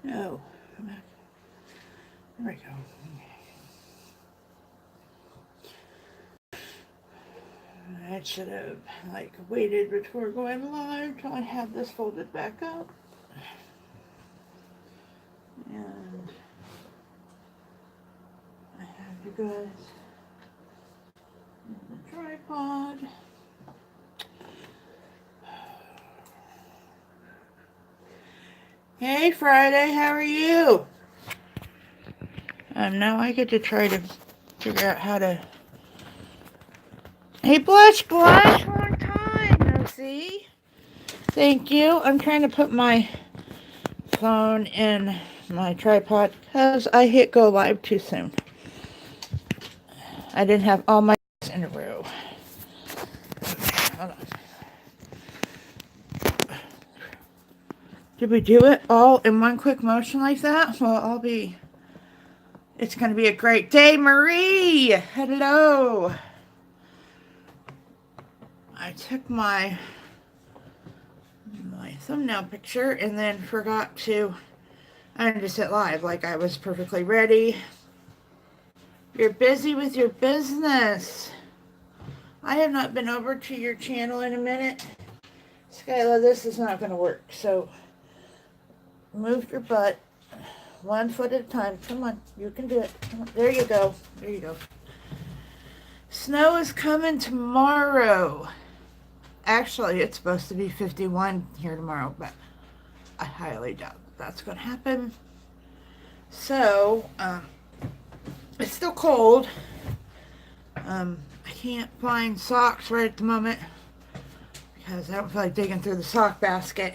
No. There we go. I should have waited before going live till I have this folded back up. And I have you guys in the tripod. Hey Friday, how are you? Now I get to try to figure out how to. Hey Blush, long time no see. Thank you. I'm trying to put my phone in my tripod because I hit go live too soon. I didn't have all my in a row. Hold on. Did we do it all in one quick motion like that? Well, it's going to be a great day. Marie, hello. I took my thumbnail picture and then forgot to, I just hit live like I was perfectly ready. You're busy with your business. I have not been over to your channel in a minute. Skyla, this is not going to work. So move your butt 1 foot at a time. Come on, you can do it. There you go. There you go. Snow is coming tomorrow. Actually, it's supposed to be 51 here tomorrow, but I highly doubt that's going to happen. So, it's still cold. I can't find socks right at the moment because I don't feel like digging through the sock basket.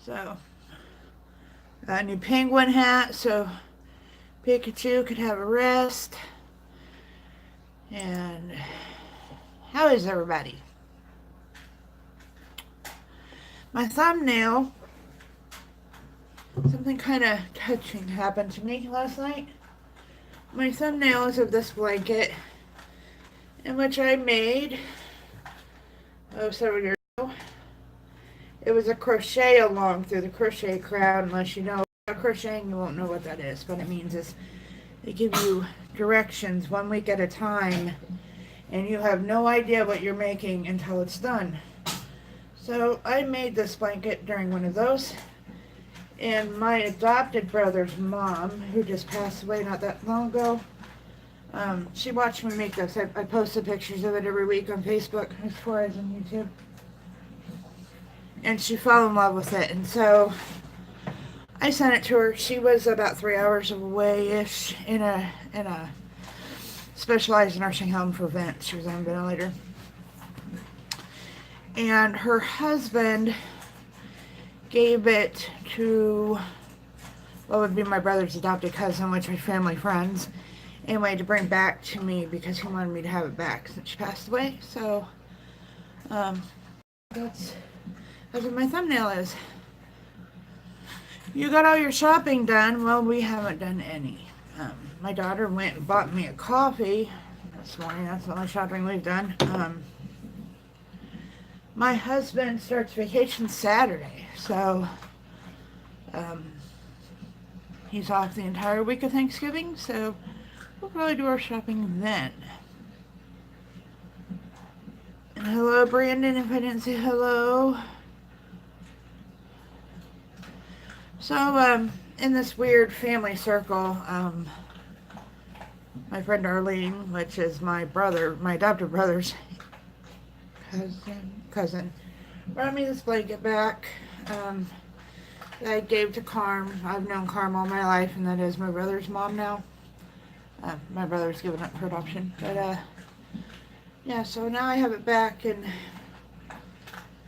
So, got a new penguin hat so Pikachu could have a rest. And how is everybody? My thumbnail, something kind of touching happened to me last night. My thumbnail is of this blanket, in which I made several years ago. It was a crochet along through the crochet crowd. Unless you know about crocheting, you won't know what that is. What it means is they give you directions 1 week at a time, and you have no idea what you're making until it's done. So I made this blanket during one of those, and my adopted brother's mom, who just passed away not that long ago, she watched me make this. I posted pictures of it every week on Facebook as far as on YouTube. And she fell in love with it, and so I sent it to her. She was about 3 hours away-ish in a specialized nursing home for vents. She was on a ventilator. And her husband gave it to what would be my brother's adopted cousin, which are family friends, anyway, to bring back to me because he wanted me to have it back since she passed away. So that's what my thumbnail is. You got all your shopping done? Well, we haven't done any. My daughter went and bought me a coffee this morning. That's the only shopping we've done. My husband starts vacation Saturday, so he's off the entire week of Thanksgiving, so we'll probably do our shopping then. And hello, Brandon, if I didn't say hello. So, in this weird family circle, my friend Arlene, which is my adopted brother's cousin, brought me this blanket back that I gave to Carm. I've known Carm all my life, and that is my brother's mom now. My brother's given up for adoption, but yeah, so now I have it back, and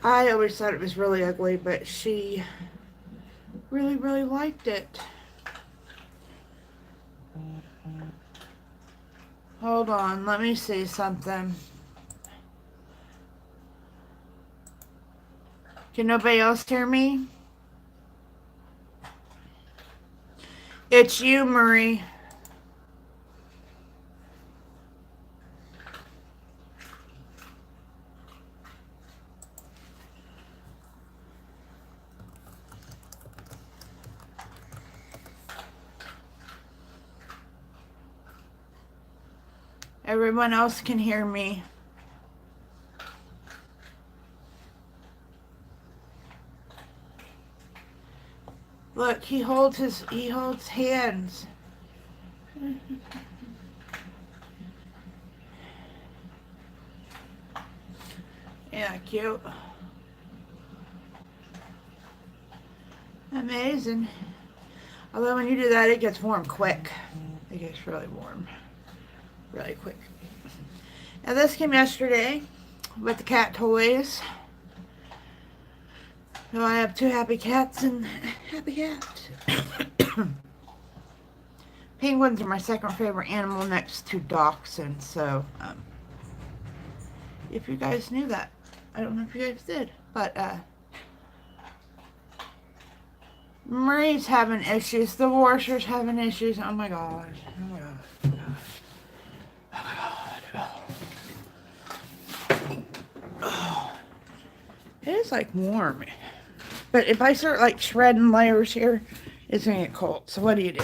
I always thought it was really ugly, but she really, really liked it. Hold on, let me see something. Can nobody else hear me? It's you, Marie. Everyone else can hear me. Look, he holds hands. Yeah, cute. Amazing. Although when you do that, it gets warm quick. It gets really warm. Really quick. Now this came yesterday with the cat toys. So I have 2 happy cats and happy cat. Penguins are my second favorite animal next to dachshunds. So, if you guys knew that. I don't know if you guys did. But, Marie's having issues. The washer's having issues. Oh my gosh. Oh my gosh. Oh my god. Oh. It is like warm. But if I start like shredding layers here, it's gonna get cold. So what do?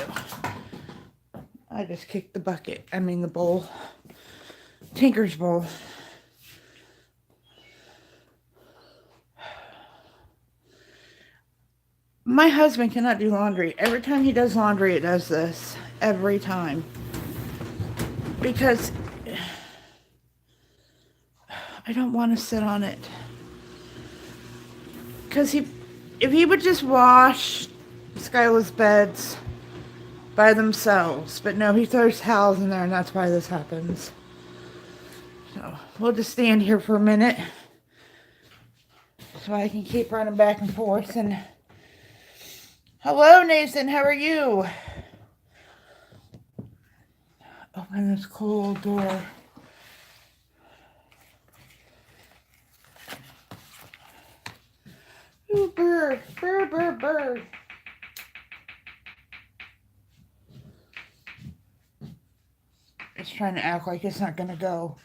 I just kicked the bucket. I mean the bowl. Tinker's bowl. My husband cannot do laundry. Every time he does laundry, it does this. Every time. Because I don't want to sit on it. Because if he would just wash Skyla's beds by themselves. But no, he throws towels in there, and that's why this happens. So we'll just stand here for a minute so I can keep running back and forth. And hello, Nathan. How are you? Open this cold door. Ooh, bird. Bird, bird, bird. It's trying to act like it's not going to go.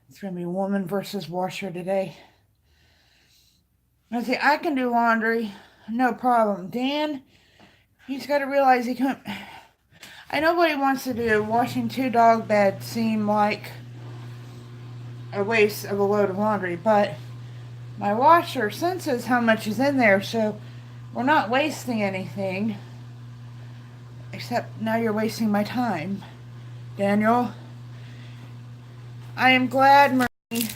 It's going to be woman versus washer today. I say, I can do laundry. No problem. Dan, he's got to realize he can't. I know what he wants to do. Washing 2 dog beds seem like a waste of a load of laundry. But my washer senses how much is in there. So we're not wasting anything. Except now you're wasting my time, Daniel. I am glad, Marie.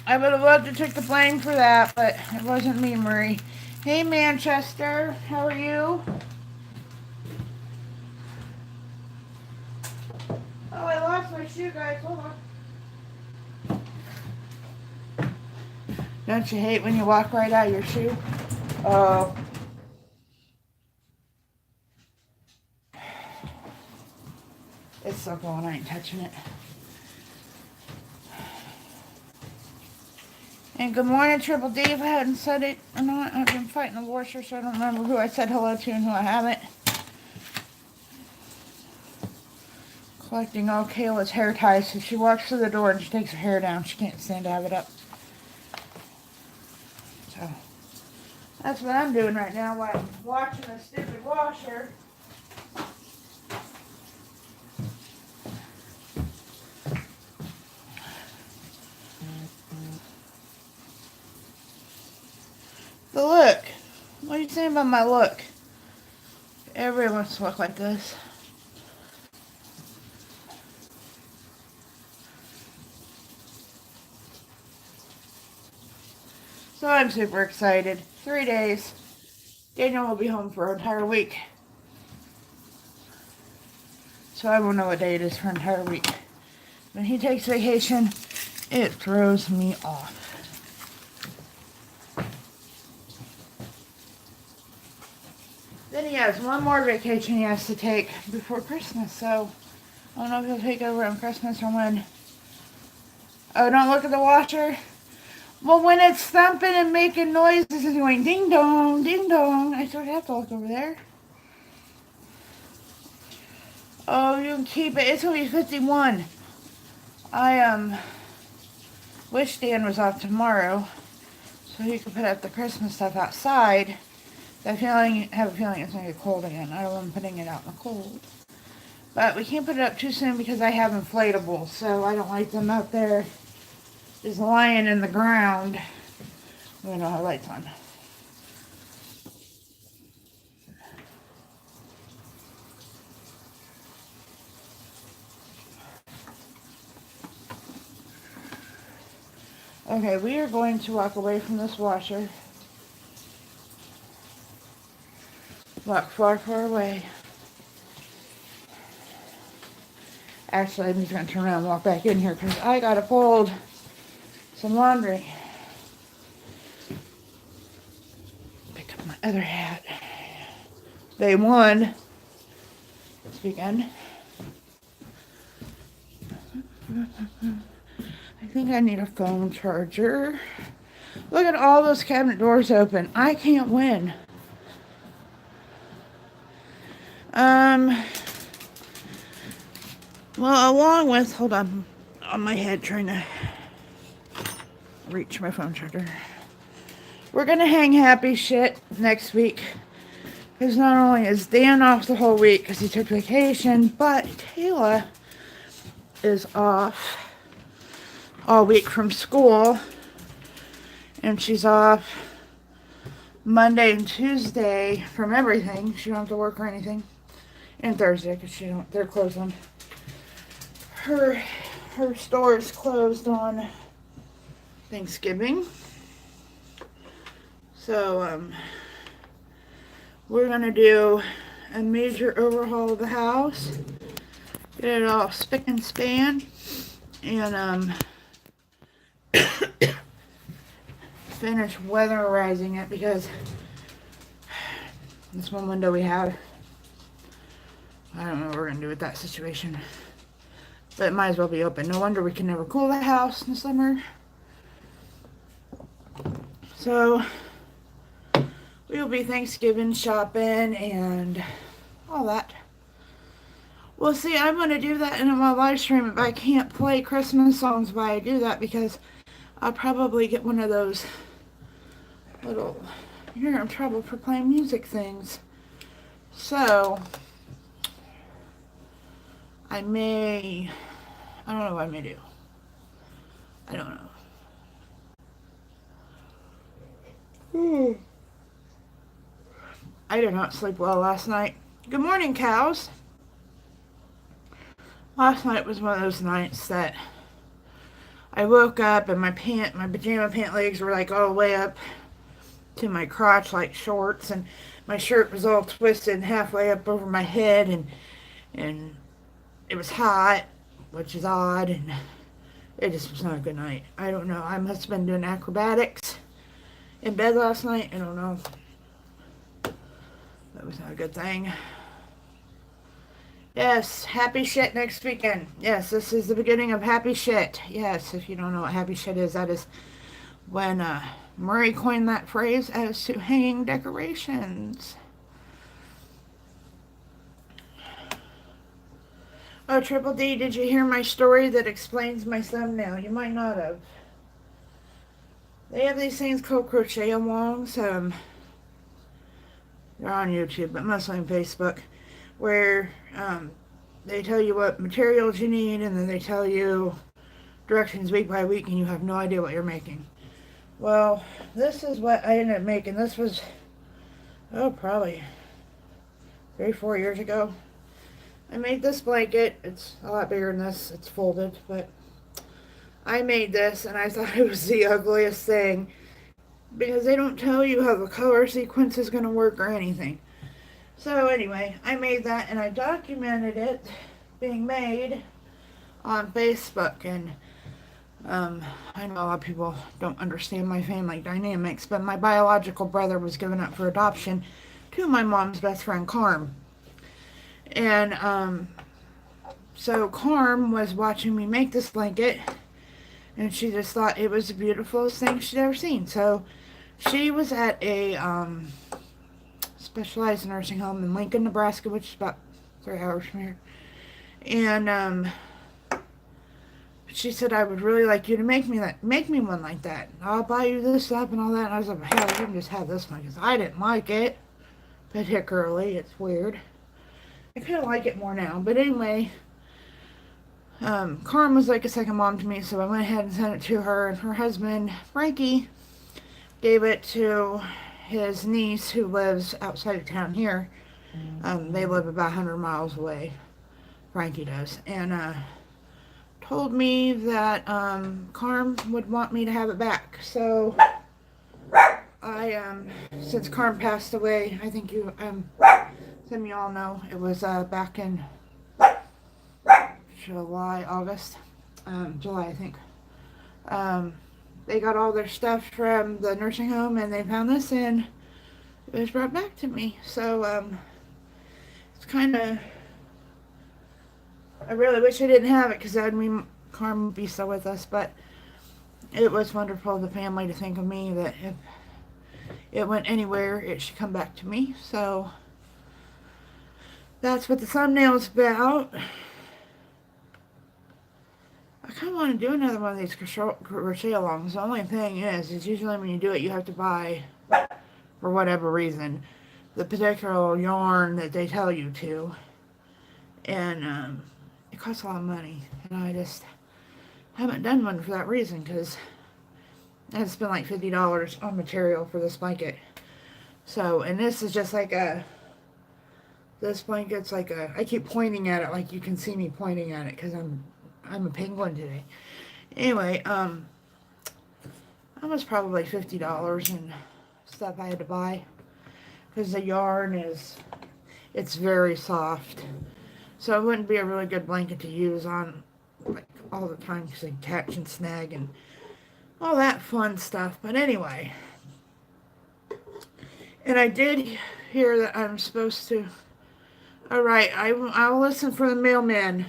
I would have loved to take the blame for that, but it wasn't me, Marie. Hey, Manchester. How are you? Oh, I lost my shoe, guys. Hold on. Don't you hate when you walk right out of your shoe? Oh. It's so cold, I ain't touching it. And good morning, Triple D. If I hadn't said it or not, I've been fighting the washer, so I don't remember who I said hello to and who I haven't. Collecting all Kayla's hair ties, so she walks through the door and she takes her hair down. She can't stand to have it up. So, that's what I'm doing right now while I'm watching the stupid washer. The look. What are you saying about my look? Everyone wants to look like this. So I'm super excited. 3 days. Daniel will be home for an entire week. So I won't know what day it is for an entire week. When he takes vacation, it throws me off. Then he has one more vacation he has to take before Christmas, so I don't know if he'll take over on Christmas or when. Oh, don't look at the washer? Well, when it's thumping and making noises and going ding dong, I sort of have to look over there. Oh, you can keep it. It's going to be 51. I wish Dan was off tomorrow so he could put up the Christmas stuff outside. I have a feeling it's going to get cold again. I don't want putting it out in the cold. But we can't put it up too soon because I have inflatables, so I don't like them out there just lying in the ground. We don't have lights on. Okay, we are going to walk away from this washer. Walk far, far away. Actually, I'm just going to turn around and walk back in here because I got to fold some laundry. Pick up my other hat. They won this weekend. I think I need a phone charger. Look at all those cabinet doors open. I can't win. Well, along with, hold on my head trying to reach my phone charger. We're going to hang happy shit next week. Because not only is Dan off the whole week because he took vacation, but Kayla is off all week from school. And she's off Monday and Tuesday from everything. She don't have to work or anything. And Thursday because they're closed on. Her store is closed on Thanksgiving. So, we're going to do a major overhaul of the house. Get it all spick and span. And, finish weatherizing it because this one window we have, I don't know what we're going to do with that situation. But it might as well be open. No wonder we can never cool the house in the summer. So, we'll be Thanksgiving shopping and all that. Well, see, I'm going to do that in my live stream, but I can't play Christmas songs while I do that because I'll probably get one of those little, you're in trouble for playing music things. So, I don't know what I may do. I don't know. I did not sleep well last night. Good morning, cows. Last night was one of those nights that I woke up and my pajama pant legs were like all the way up to my crotch like shorts, and my shirt was all twisted halfway up over my head, and it was hot, which is odd, and it just was not a good night. I don't know. I must have been doing acrobatics in bed last night. I don't know. That was not a good thing. Yes, happy shit next weekend. Yes, this is the beginning of happy shit. Yes, if you don't know what happy shit is, that is when Murray coined that phrase as to hanging decorations. Oh, Triple D, did you hear my story that explains my thumbnail? You might not have. They have these things called crochet alongs. They're on YouTube, but mostly on Facebook, where they tell you what materials you need, and then they tell you directions week by week, and you have no idea what you're making. Well, this is what I ended up making. This was, probably 3-4 years ago. I made this blanket. It's a lot bigger than this. It's folded, but I made this, and I thought it was the ugliest thing because they don't tell you how the color sequence is going to work or anything. So anyway, I made that, and I documented it being made on Facebook, and I know a lot of people don't understand my family dynamics, but my biological brother was given up for adoption to my mom's best friend, Carm. And so Carm was watching me make this blanket, and she just thought it was the beautifulest thing she'd ever seen. So she was at a specialized nursing home in Lincoln, Nebraska, which is about 3 hours from here. And she said, I would really like you to make me one like that. I'll buy you this up and all that. And I was like, hell, you can just have this one because I didn't like it. particularly. It's weird. I kind of like it more now. But anyway, Carm was like a second mom to me, so I went ahead and sent it to her. And her husband, Frankie, gave it to his niece who lives outside of town here. They live about 100 miles away. Frankie does. And told me that Carm would want me to have it back. So since Carm passed away, I think some of y'all know, it was back in July, August, July, I think. They got all their stuff from the nursing home, and they found this, and it was brought back to me. So it's kind of, I really wish I didn't have it, because that would mean Carm would be still with us. But it was wonderful of the family to think of me, that if it went anywhere, it should come back to me. So that's what the thumbnail is about. I kind of want to do another one of these crochet alongs. The only thing is usually when you do it, you have to buy, for whatever reason, the particular yarn that they tell you to. And it costs a lot of money. And I just haven't done one for that reason, because I had to spend like $50 on material for this blanket. So, and this is just like this blanket's like I keep pointing at it like you can see me pointing at it, because I'm a penguin today. Anyway, that was probably $50 in stuff I had to buy, because the yarn it's very soft. So it wouldn't be a really good blanket to use on like all the time, because they catch and snag and all that fun stuff. But anyway, and I did hear that I'm supposed to. All right, I'll listen for the mailman.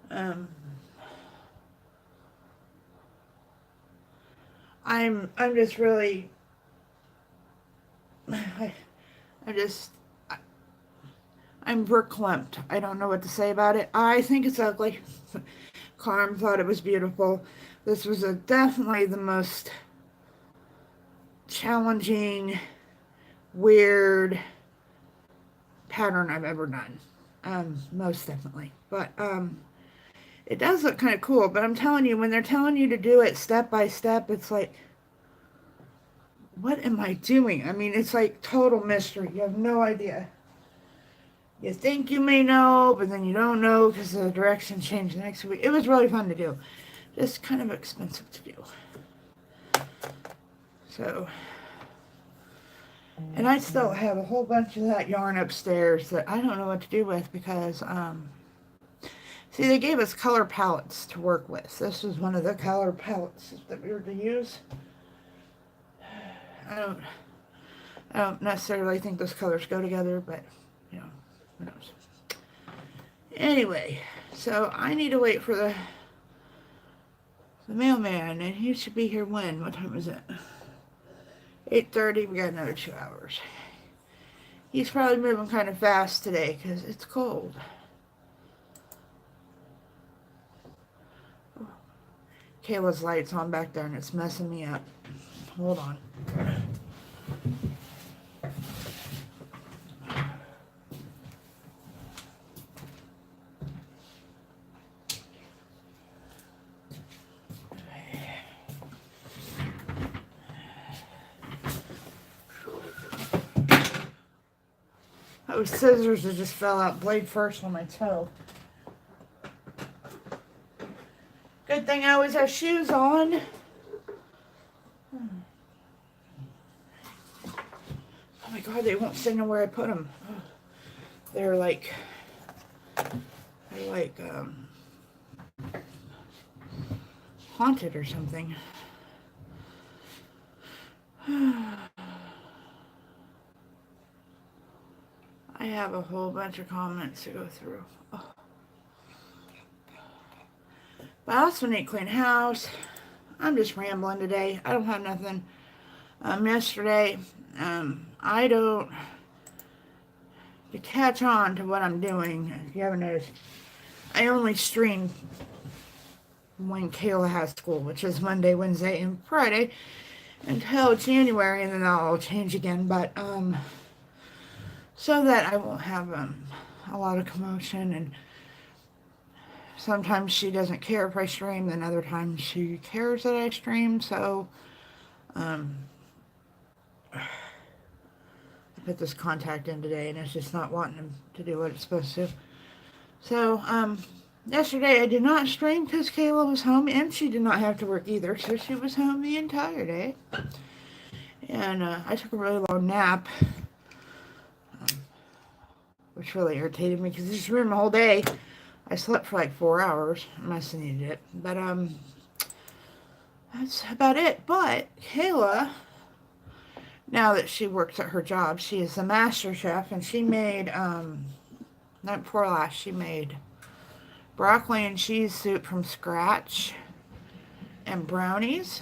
I'm just really. I'm verklempt. I don't know what to say about it. I think it's ugly. Carm thought it was beautiful. This was definitely the most challenging, weird pattern I've ever done. Most definitely. But it does look kind of cool. But I'm telling you, when they're telling you to do it step by step, it's like, what am I doing? I mean, it's like total mystery. You have no idea. You think you may know, but then you don't know, because the direction changed the next week. It was really fun to do. Just kind of expensive to do. So, and I still have a whole bunch of that yarn upstairs that I don't know what to do with, because, see, they gave us color palettes to work with. This was one of the color palettes that we were to use. I don't necessarily think those colors go together, but, you know, who knows. Anyway, so I need to wait for the mailman, and he should be here when? What time is it? 8:30. We got another 2 hours. He's probably moving kind of fast today, because it's cold. Kayla's light's on back there, and it's messing me up. Hold on. Those scissors that just fell out blade first on my toe. Good thing I always have shoes on. Oh my God, they won't signal where I put them. They're like haunted or something. I have a whole bunch of comments to go through. Oh. But I also need to clean house. I'm just rambling today. I don't have nothing. Yesterday, I don't, to catch on to what I'm doing, if you haven't noticed, I only stream when Kayla has school, which is Monday, Wednesday, and Friday, until January, and then I'll change again. But so that I won't have a lot of commotion. And sometimes she doesn't care if I stream, then other times she cares that I stream. So um, I put this contact in today, and it's just not wanting to do what it's supposed to. So yesterday I did not stream because Kayla was home, and she did not have to work either, so she was home the entire day. And I took a really long nap, which really irritated me because this room the whole day. I slept for like 4 hours. I must have needed it. But that's about it. But Kayla, now that she works at her job, she is the master chef, and she made night before last she made broccoli and cheese soup from scratch and brownies.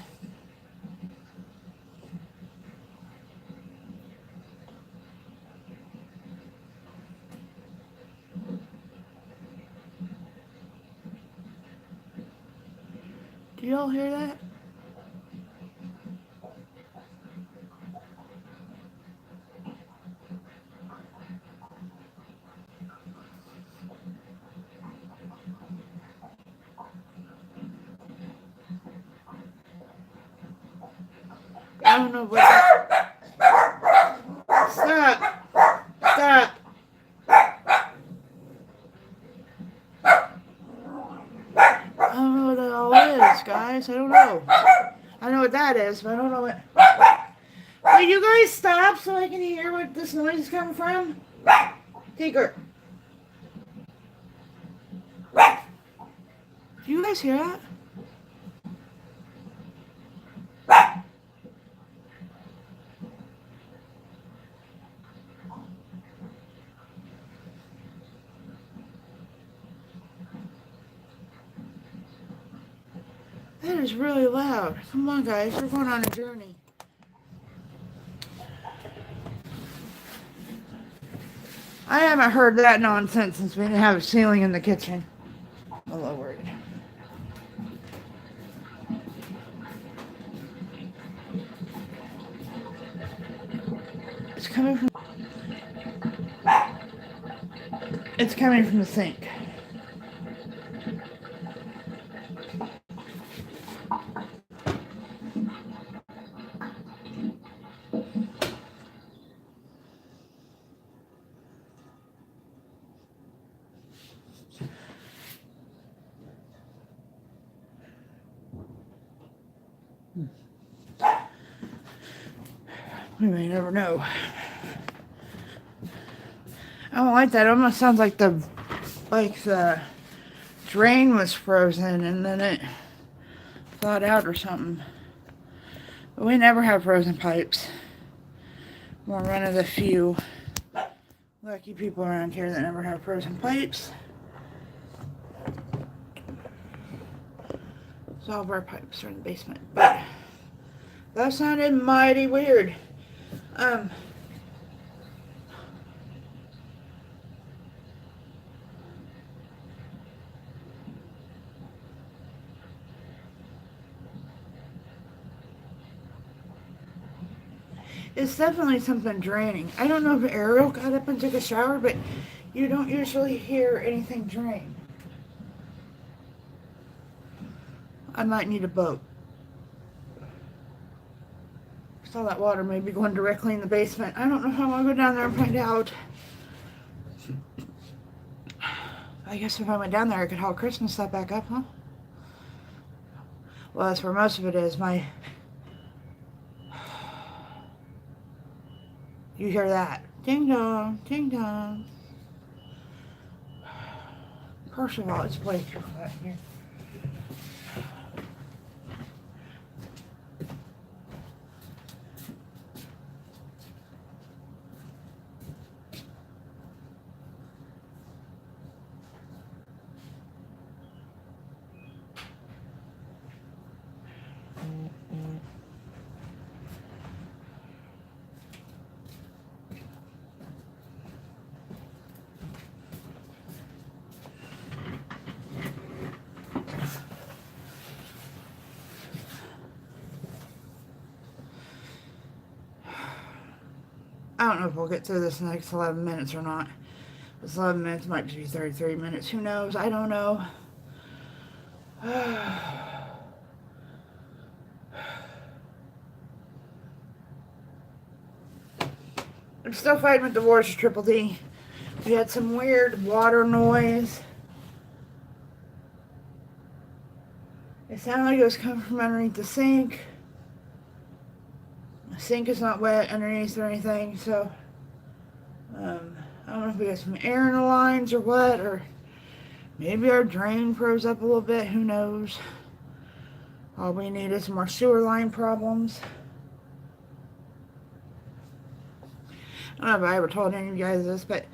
Do y'all hear that? I don't know what that... Stop! Stop! I don't know what that all is, guys. I don't know. I know what that is, but I don't know what... Will you guys stop so I can hear what this noise is coming from? Tigger. Do you guys hear that? That is really loud. Come on, guys. We're going on a journey. I haven't heard that nonsense since we didn't have a ceiling in the kitchen. I'll lower it. It's coming from... It's coming from the sink. We may never know. I don't like that. It almost sounds like the drain was frozen and then it thawed out or something. But we never have frozen pipes. We're one of the few lucky people around here that never have frozen pipes. So all of our pipes are in the basement. But that sounded mighty weird. It's definitely something draining. I don't know if Ariel got up and took a shower, but you don't usually hear anything drain. I might need a boat. All that water may be going directly in the basement. I don't know how I'll go down there and find out. I guess if I went down there, I could haul Christmas stuff back up, huh? Well, that's where most of it is. You hear that? Ding dong, ding dong. First of all, it's way too flat here. I don't know if we'll get through this next 11 minutes or not. This 11 minutes might just be 33 minutes. Who knows? I don't know. I'm still fighting with divorce, Triple D. We had some weird water noise. It sounded like it was coming from underneath the sink. The sink is not wet underneath or anything, so I don't know if we got some air in the lines or what, or maybe our drain froze up a little bit. Who knows? All we need is more sewer line problems. I don't know if I ever told any of you guys this, but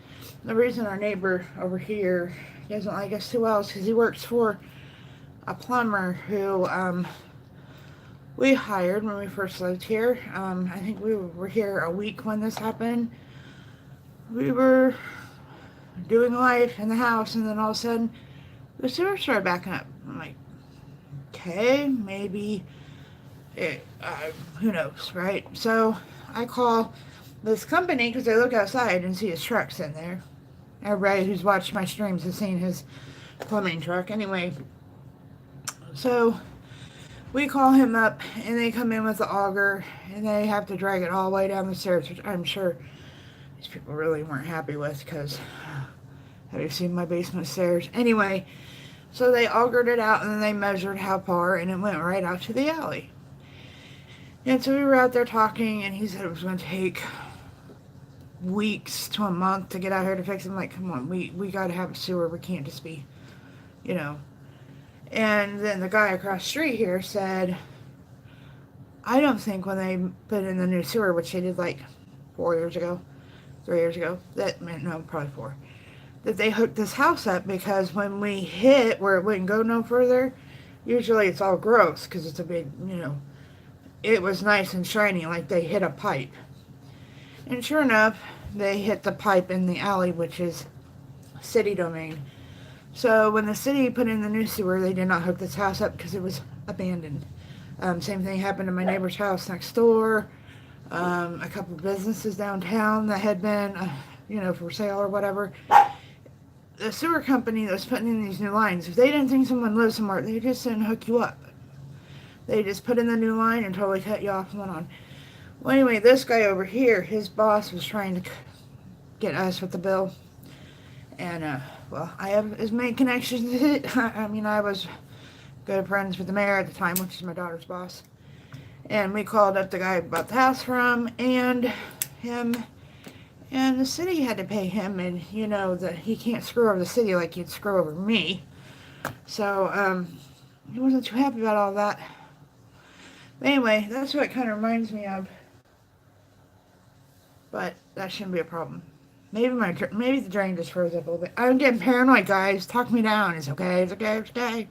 the reason our neighbor over here doesn't like us too well is because he works for a plumber who we hired when we first lived here. I think we were here a week when this happened. We were doing life in the house, and then all of a sudden the sewer started backing up. I'm like, okay, maybe it, who knows, right? So I call this company because I look outside and see his truck sitting there. Everybody who's watched my streams has seen his plumbing truck. Anyway, so we call him up, and they come in with the auger, and they have to drag it all the way down the stairs, which I'm sure these people really weren't happy with, because have you seen my basement stairs? Anyway, so they augered it out, and then they measured how far, and it went right out to the alley. And so we were out there talking, and he said it was going to take weeks to a month to get out here to fix it. I'm like, come on, we got to have a sewer. We can't just be, you know. And then the guy across the street here said, I don't think when they put in the new sewer, which they did like 4 years ago, 3 years ago, no, probably 4, that they hooked this house up, because when we hit where it wouldn't go no further, usually it's all gross because it's a big, you know, it was nice and shiny like they hit a pipe. And sure enough, they hit the pipe in the alley, which is city domain. So when the city put in the new sewer, they did not hook this house up because it was abandoned. Same thing happened to my neighbor's house next door. A couple of businesses downtown that had been, you know, for sale or whatever. The sewer company that was putting in these new lines, if they didn't think someone lived somewhere, they just didn't hook you up. They just put in the new line and totally cut you off and went on. Well, anyway, this guy over here, his boss was trying to get us with the bill. And, well, I have as many connections as it. I mean, I was good friends with the mayor at the time, which is my daughter's boss. And we called up the guy we bought the house from, and him, and the city had to pay him. And, you know, that he can't screw over the city like he'd screw over me. So, he wasn't too happy about all that. But anyway, that's what it kind of reminds me of. But that shouldn't be a problem. Maybe the drain just froze up a little bit. I'm getting paranoid, guys. Talk me down. It's okay. It's okay. It's okay.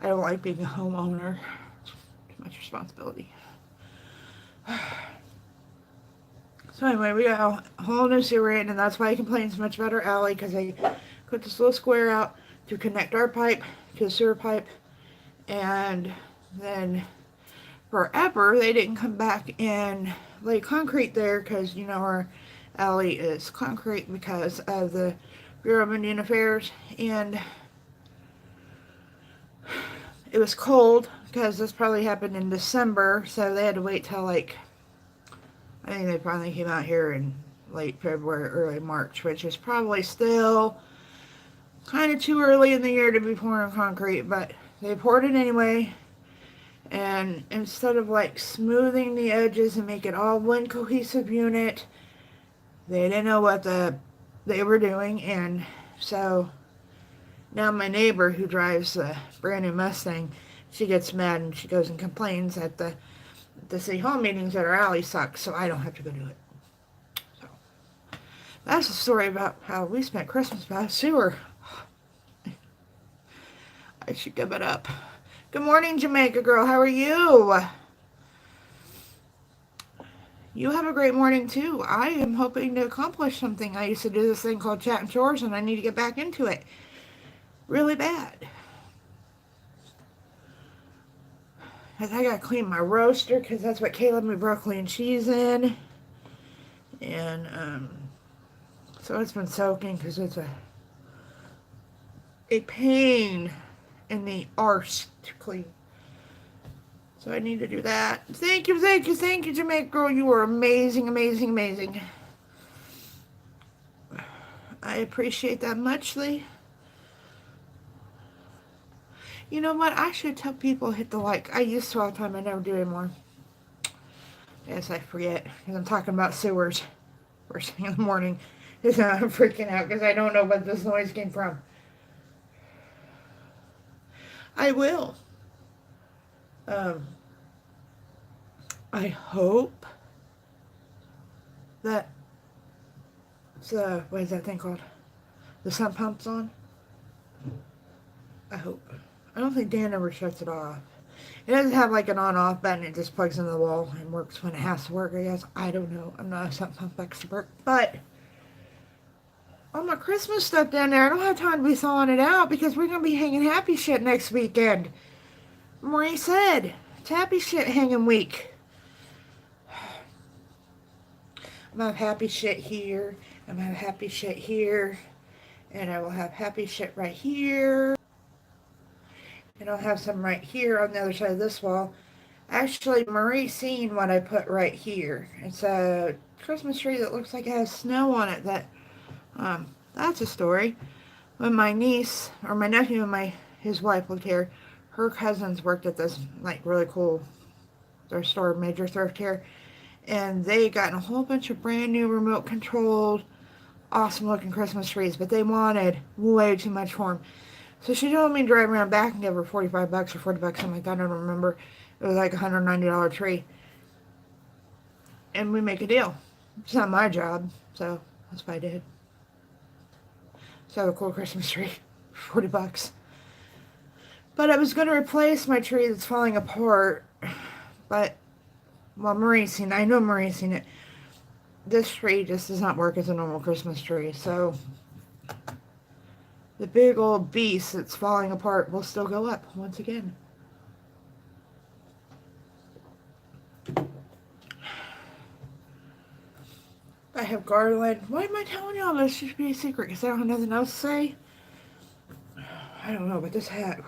I don't like being a homeowner. It's too much responsibility. So anyway, we got a whole new sewer in, and that's why he complains so much about our alley, because they put this little square out to connect our pipe to the sewer pipe, and then forever they didn't come back and lay concrete there, because, you know, our alley is concrete because of the Bureau of Indian Affairs. And it was cold, because this probably happened in December, so they had to wait till, like, I think they finally came out here in late February, early March, which is probably still kind of too early in the year to be pouring concrete, but they poured it anyway. And instead of like smoothing the edges and make it all one cohesive unit, they didn't know what they were doing. And so now my neighbor, who drives a brand new Mustang, she gets mad and she goes and complains at the city hall meetings that our alley sucks, so I don't have to go do it. So that's a story about how we spent Christmas by a sewer. I should give it up. Good morning, Jamaica girl. How are you? You have a great morning, too. I am hoping to accomplish something. I used to do this thing called Chat and Chores, and I need to get back into it. Really bad. Because I got to clean my roaster because that's what Caleb made broccoli and cheese in. And so it's been soaking because it's a pain in the arse to clean. So I need to do that. Thank you, thank you, thank you, Jamaica girl. You are amazing, amazing, amazing. I appreciate that muchly. You know what? I should tell people hit the like. I used to all the time. I never do anymore. Yes, I forget. Because I'm talking about sewers. First thing in the morning. I'm freaking out because I don't know where this noise came from. I will. I hope that what is that thing called? The sump pump's on? I hope. I don't think Dan ever shuts it off. It doesn't have like an on-off button. It just plugs into the wall and works when it has to work, I guess. I don't know. I'm not a sump pump expert. But all my Christmas stuff down there, I don't have time to be thawing it out because we're going to be hanging happy shit next weekend. Marie said, it's happy shit hanging week. I'm going to have happy shit here. I'm going to have happy shit here. And I will have happy shit right here. And I'll have some right here on the other side of this wall. Actually, Marie seen what I put right here. It's a Christmas tree that looks like it has snow on it. That's a story. When my niece, or my nephew and his wife lived here, her cousins worked at this, like, really cool thrift store, major thrift here. And they got a whole bunch of brand new remote controlled, awesome looking Christmas trees. But they wanted way too much for them. So she told me to drive around back and give her $45 or $40, something like that. I don't remember. It was like a $190 tree. And we make a deal. It's not my job, so that's what I did. So a cool Christmas tree, $40. But I was going to replace my tree that's falling apart. But, well, Marie's seen it. I know Marie's seen it. This tree just does not work as a normal Christmas tree. So the big old beast that's falling apart will still go up once again. I have garland. Why am I telling y'all this? Should be a secret because I don't have nothing else to say. I don't know, but this hat.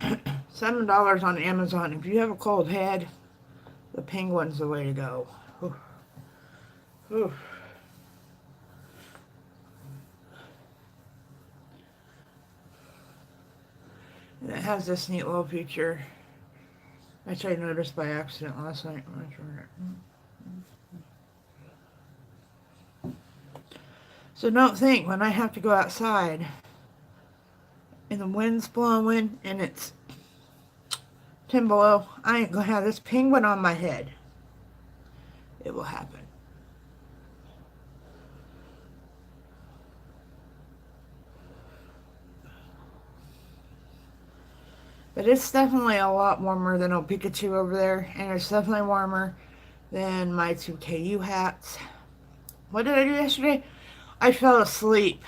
$7 on Amazon. If you have a cold head, the penguin's the way to go. Ooh. Ooh. And it has this neat little feature, which I noticed by accident last night. So don't think when I have to go outside and the wind's blowing and it's 10 below, I ain't gonna have this penguin on my head. It will happen. But it's definitely a lot warmer than old Pikachu over there. And it's definitely warmer than my two KU hats. What did I do yesterday? I fell asleep.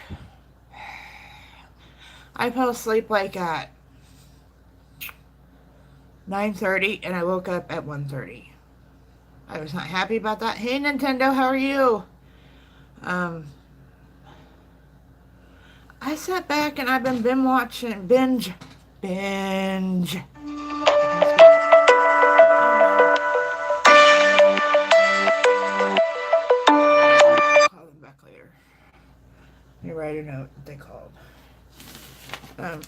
I fell asleep like at 9:30 and I woke up at 1:30. I was not happy about that. Hey Nintendo, how are you? I sat back and I've been watching binge. Call them back later. Let me write a note that they called. Crap.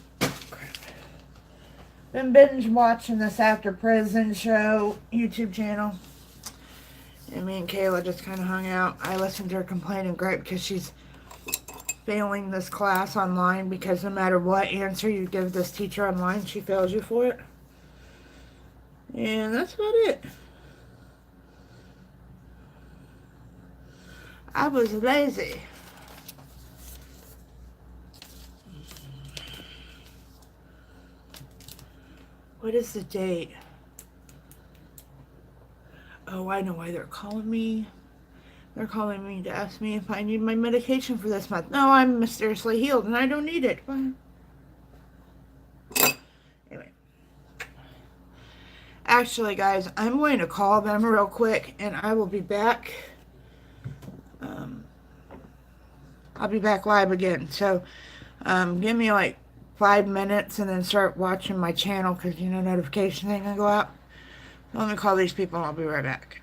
Been binge watching this After Prison show YouTube channel. And me and Kayla just kind of hung out. I listened to her complain and gripe because she's failing this class online because no matter what answer you give this teacher online, she fails you for it. And that's about it. I was lazy. What is the date? Oh, I know why they're calling me. They're calling me to ask me if I need my medication for this month. No, I'm mysteriously healed and I don't need it. Actually, guys, I'm going to call them real quick, and I will be back. I'll be back live again. So, give me like 5 minutes and then start watching my channel because, you know, notification thing will go out. Let me call these people and I'll be right back.